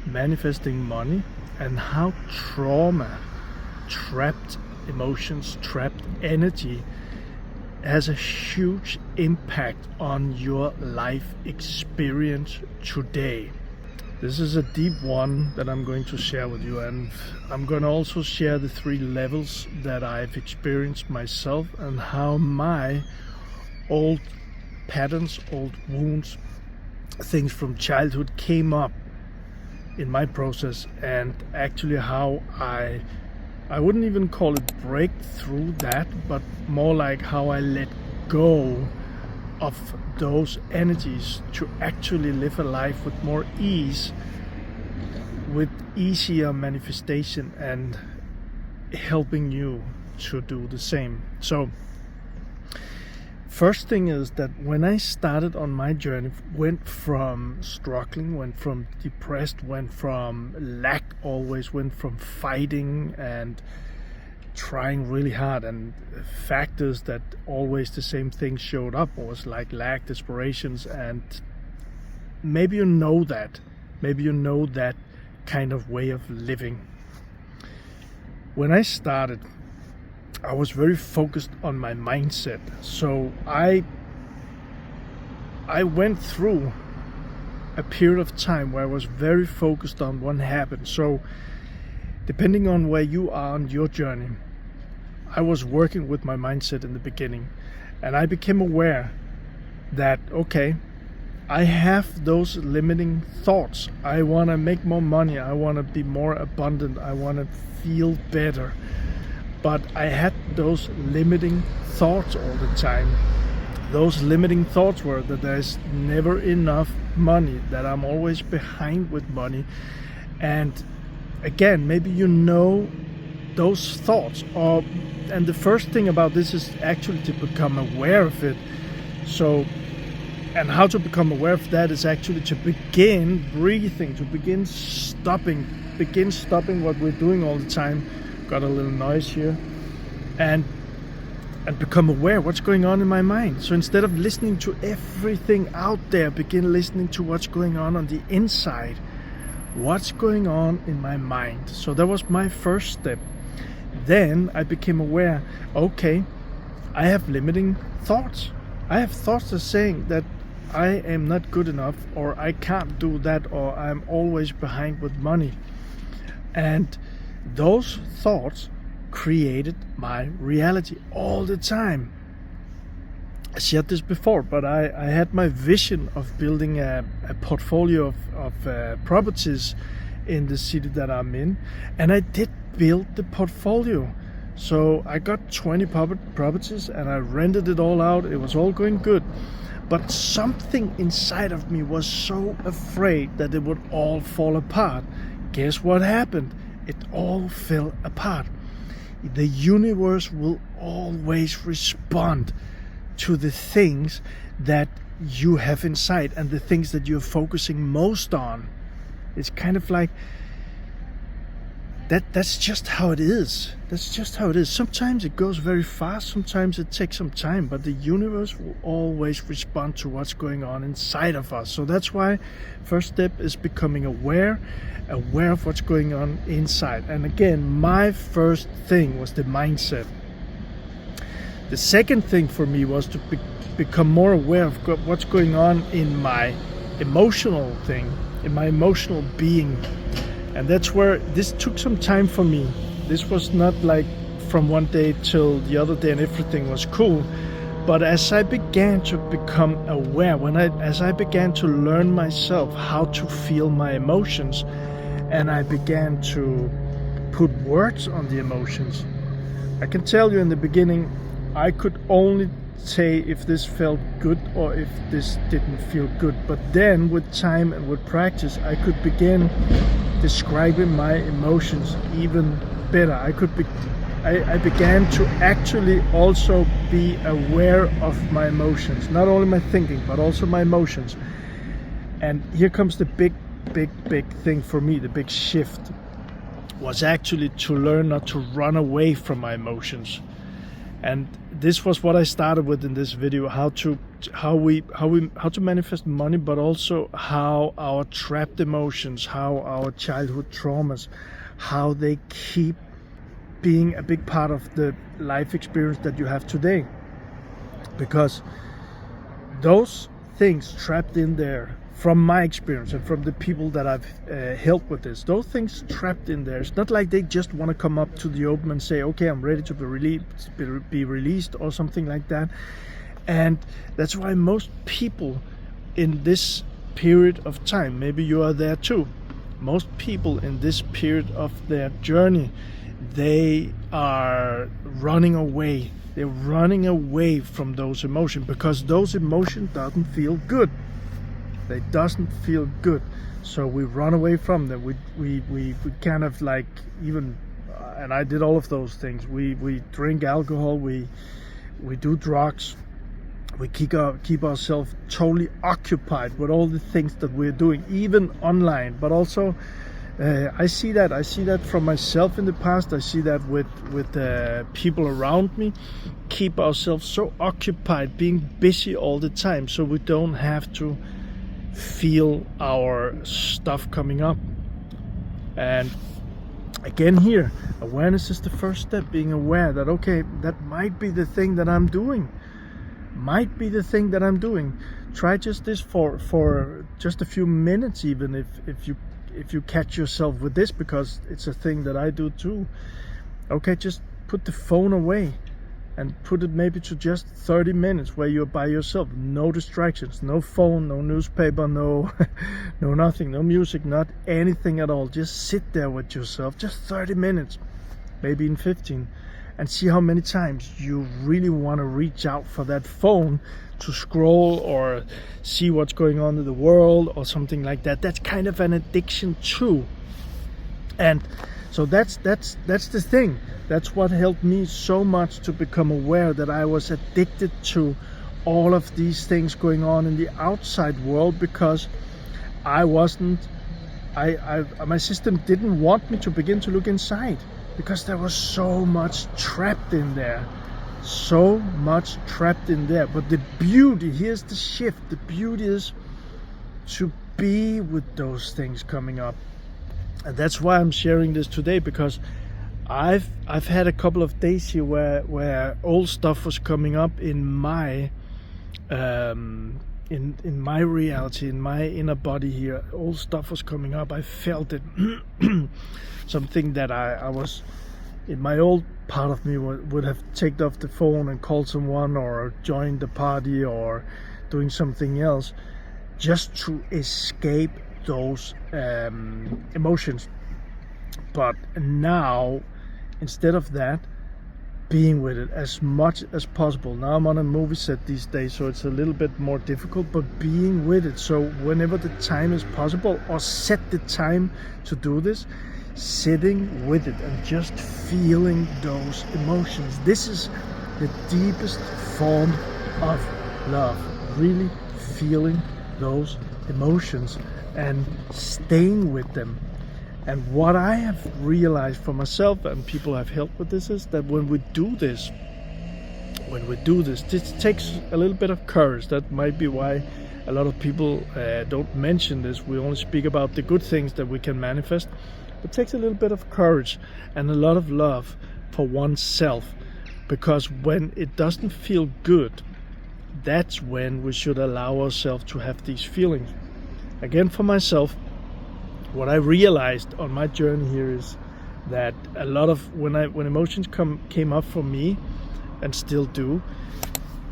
manifesting money and how trauma, trapped emotions, trapped energy has a huge impact on your life experience today. This is a deep one that I'm going to share with you, and I'm going to also share the 3 levels that I've experienced myself and how my old patterns, old wounds, things from childhood came up in my process, and actually how I wouldn't even call it break through that, but more like how I let go of those energies to actually live a life with more ease, with easier manifestation, and helping you to do the same. So first thing is that when I started on my journey, went from struggling, went from depressed, went from lack always, went from fighting and trying really hard, and factors that always the same thing showed up was like lack, desperations, and maybe you know that kind of way of living. When I started, I was very focused on my mindset, so I went through a period of time where I was very focused on one habit. So depending on where you are on your journey, I was working with my mindset in the beginning, and I became aware that, okay, I have those limiting thoughts. I want to make more money, I want to be more abundant, I want to feel better. But I had those limiting thoughts all the time. Those limiting thoughts were that there's never enough money, that I'm always behind with money. And again, maybe you know those thoughts, and the first thing about this is actually to become aware of it. So, and how to become aware of that is actually to begin breathing, to begin stopping what we're doing all the time. Got a little noise here, and become aware what's going on in my mind. So instead of listening to everything out there, begin listening to what's going on the inside. What's going on in my mind? So that was my first step. Then I became aware, okay, I have limiting thoughts. I have thoughts that are saying that I am not good enough, or I can't do that, or I'm always behind with money. And those thoughts created my reality all the time. I shared this before, but I had my vision of building a portfolio of properties in the city that I'm in, and I did build the portfolio. So I got 20 properties and I rented it all out. It was all going good, but something inside of me was so afraid that it would all fall apart. Guess what happened? It all fell apart. The universe will always respond to the things that you have inside and the things that you're focusing most on. It's kind of like that's just how it is. That's just how it is. Sometimes it goes very fast, sometimes it takes some time, but the universe will always respond to what's going on inside of us. So that's why first step is becoming aware of what's going on inside. And again, my first thing was the mindset. The second thing for me was to become more aware of what's going on in my emotional thing, in my emotional being. And that's where this took some time for me. This was not like from one day till the other day and everything was cool. But as I began to become aware, as I began to learn myself how to feel my emotions, and I began to put words on the emotions, I can tell you in the beginning, I could only say if this felt good or if this didn't feel good. But then with time and with practice, I could begin describing my emotions even better. I began to actually also be aware of my emotions, not only my thinking but also my emotions. And here comes the big thing for me. The big shift was actually to learn not to run away from my emotions. And this was what I started with in this video, how to manifest money, but also how our trapped emotions, how our childhood traumas, how they keep being a big part of the life experience that you have today. Because those things trapped in there, from my experience and from the people that I've helped with this, those things trapped in there, it's not like they just want to come up to the open and say, okay, I'm ready to be released or something like that. And that's why most people in this period of time, maybe you are there too, most people in this period of their journey, they are running away. They're running away from those emotions, because those emotions doesn't feel good. They doesn't feel good, so we run away from them. We kind of like, even and I did all of those things. We drink alcohol, we do drugs, we keep ourselves totally occupied with all the things that we're doing, even online. But also I see that from myself in the past. I see that with people around me. Keep ourselves so occupied, being busy all the time, so we don't have to feel our stuff coming up. And again, here, awareness is the first step. Being aware that, okay, that might be the thing that I'm doing. Try just this for just a few minutes, even if you catch yourself with this, because it's a thing that I do too. Okay, just put the phone away and put it maybe to just 30 minutes where you're by yourself. No distractions, no phone, no newspaper, no nothing, no music, not anything at all. Just sit there with yourself, just 30 minutes, maybe in 15, and see how many times you really want to reach out for that phone to scroll or see what's going on in the world or something like that. That's kind of an addiction too. And so that's the thing. That's what helped me so much to become aware that I was addicted to all of these things going on in the outside world, because my system didn't want me to begin to look inside, because there was so much trapped in there. But the beauty, here's the shift, the beauty is to be with those things coming up. And that's why I'm sharing this today, because I've had a couple of days here where old stuff was coming up in my in my reality, in my inner body here. Old stuff was coming up. I felt it. Something that I was, in my old part of me, would have taken off the phone and called someone or joined the party or doing something else just to escape those emotions. But now, instead of that, being with it as much as possible. Now I'm on a movie set these days, so it's a little bit more difficult, but being with it. So whenever the time is possible, or set the time to do this, sitting with it and just feeling those emotions. This is the deepest form of love. Really feeling those emotions and staying with them. And what I have realized for myself, and people I've helped with this, is that when we do this, this takes a little bit of courage. That might be why a lot of people don't mention this. We only speak about the good things that we can manifest. It takes a little bit of courage and a lot of love for oneself, because when it doesn't feel good, that's when we should allow ourselves to have these feelings. Again, for myself, what I realized on my journey here is that a lot of when emotions came up for me, and still do,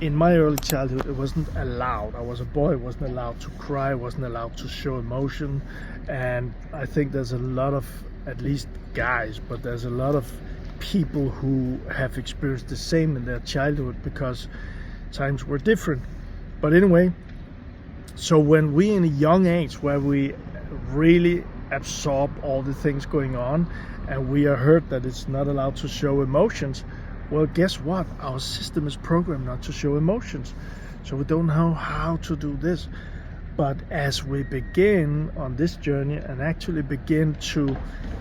in my early childhood, it wasn't allowed. I was a boy, I wasn't allowed to cry, I wasn't allowed to show emotion. And I think there's a lot of, at least guys, but there's a lot of people who have experienced the same in their childhood, because times were different. But anyway, so when we in a young age, where we really absorb all the things going on, and we are hurt that it's not allowed to show emotions, well, guess what? Our system is programmed not to show emotions, so we don't know how to do this. But as we begin on this journey and actually begin to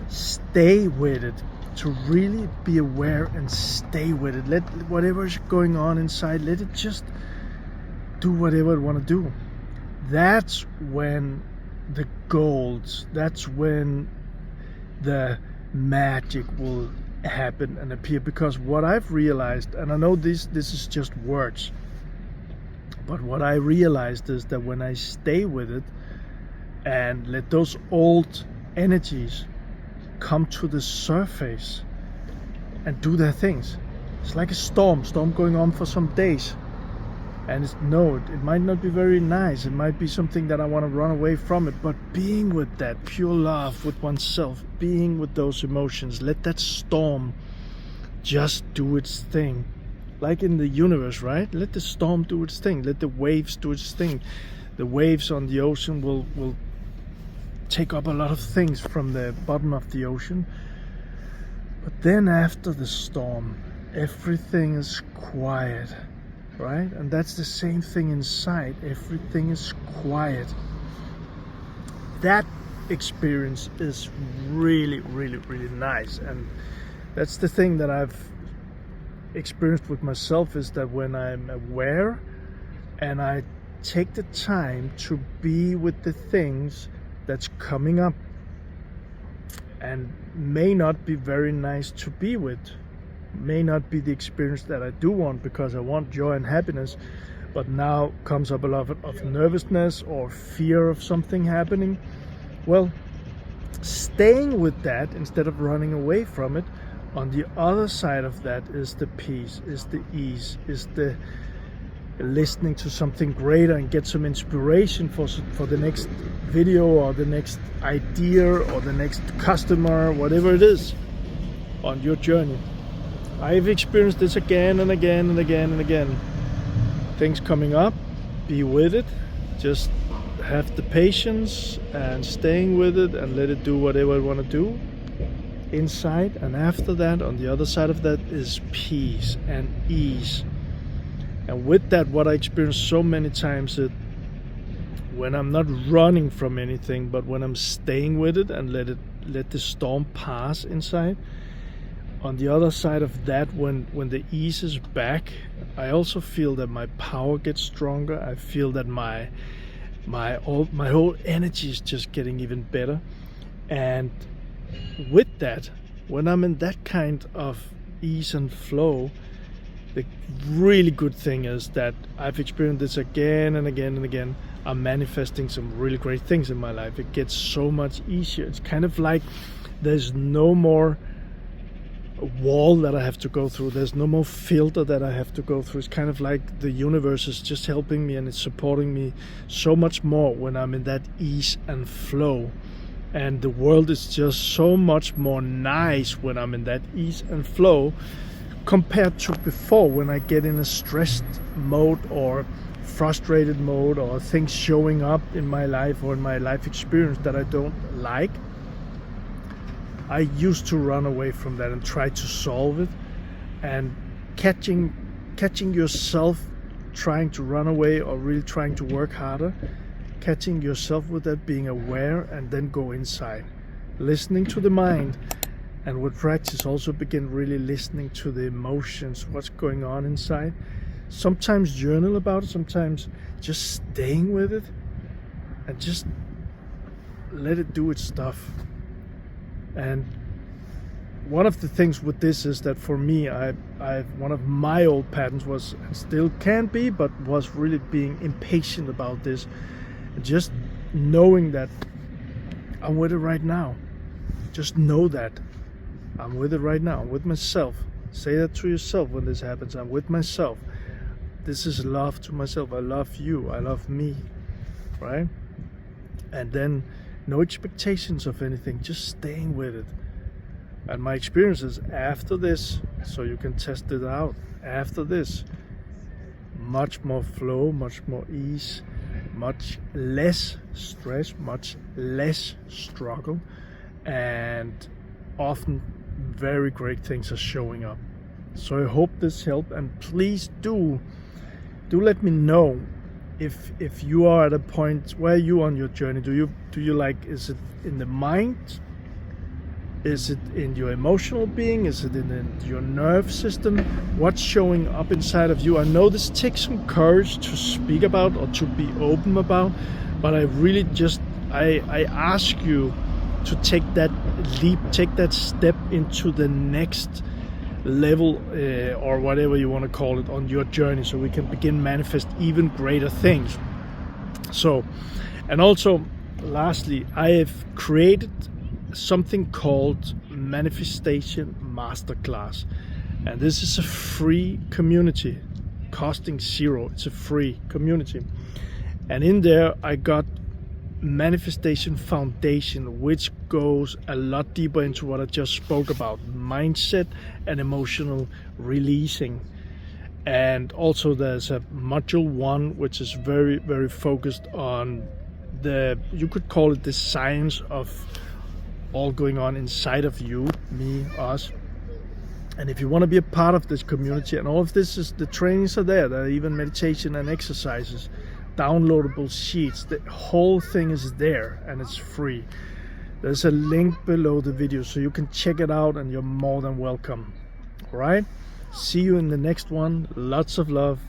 stay with it, to really be aware and stay with it. Let whatever's going on inside, let it just do whatever it want to do. That's when the golds, that's when the magic will happen and appear. Because what I've realized, and I know this is just words, but what I realized is that when I stay with it and let those old energies come to the surface and do their things, it's like a storm going on for some days. And it might not be very nice. It might be something that I want to run away from it. But being with that pure love with oneself, being with those emotions, let that storm just do its thing. Like in the universe, right? Let the storm do its thing. Let the waves do its thing. The waves on the ocean will take up a lot of things from the bottom of the ocean. But then after the storm, everything is quiet. Right? And that's the same thing inside. Everything is quiet. That experience is really, really, really nice. And that's the thing that I've experienced with myself, is that when I'm aware and I take the time to be with the things that's coming up and may not be very nice to be with, may not be the experience that I do want, because I want joy and happiness, but now comes up a lot of nervousness or fear of something happening. Well, staying with that instead of running away from it, on the other side of that is the peace, is the ease, is the listening to something greater and get some inspiration for the next video or the next idea or the next customer, whatever it is on your journey. I've experienced this again and again and again and again. Things coming up, be with it, just have the patience and staying with it and let it do whatever it want to do inside. And after that, on the other side of that is peace and ease. And with that, what I experienced so many times is when I'm not running from anything, but when I'm staying with it and let the storm pass inside. On the other side of that, when the ease is back, I also feel that my power gets stronger. I feel that my whole energy is just getting even better. And with that, when I'm in that kind of ease and flow, the really good thing is that I've experienced this again and again and again. I'm manifesting some really great things in my life. It gets so much easier. It's kind of like there's no more wall that I have to go through. There's no more filter that I have to go through. It's kind of like the universe is just helping me and it's supporting me so much more when I'm in that ease and flow. And the world is just so much more nice when I'm in that ease and flow compared to before, when I get in a stressed mode or frustrated mode or things showing up in my life or in my life experience that I don't like. I used to run away from that and try to solve it, and catching yourself trying to run away or really trying to work harder, catching yourself with that, being aware, and then go inside, listening to the mind, and with practice also begin really listening to the emotions, what's going on inside. Sometimes journal about it, sometimes just staying with it and just let it do its stuff. And one of the things with this is that for me, I've one of my old patterns was, and still can be, but was really being impatient about this. Just knowing that I'm with it right now. Just know that I'm with it right now. I'm with myself. Say that to yourself when this happens. I'm with myself. This is love to myself. I love you. I love me. Right? And then no expectations of anything, just staying with it. And my experience is after this, so you can test it out, after this, much more flow, much more ease, much less stress, much less struggle, and often very great things are showing up. So I hope this helped, and please do let me know if you are at a point where you on your journey. Do you like, is it in the mind Is it in your emotional being? Is it in your nerve system? What's showing up inside of you? I know this takes some courage to speak about or to be open about, but I really just, I ask you to take that leap, take that step into the next level, or whatever you want to call it, on your journey, so we can begin manifest even greater things. So, and also lastly, I have created something called Manifestation Masterclass, and this is a free community costing zero. It's a free community, and in there I got Manifestation Foundation, which goes a lot deeper into what I just spoke about, mindset and emotional releasing. And also there's a module 1 which is very, very focused on the, you could call it the science of all going on inside of you, me, us. And if you want to be a part of this community, and all of this is, the trainings are there are even meditation and exercises, downloadable sheets, the whole thing is there, and it's free. There's a link below the video so you can check it out, and you're more than welcome. All right, see you in the next one. Lots of love.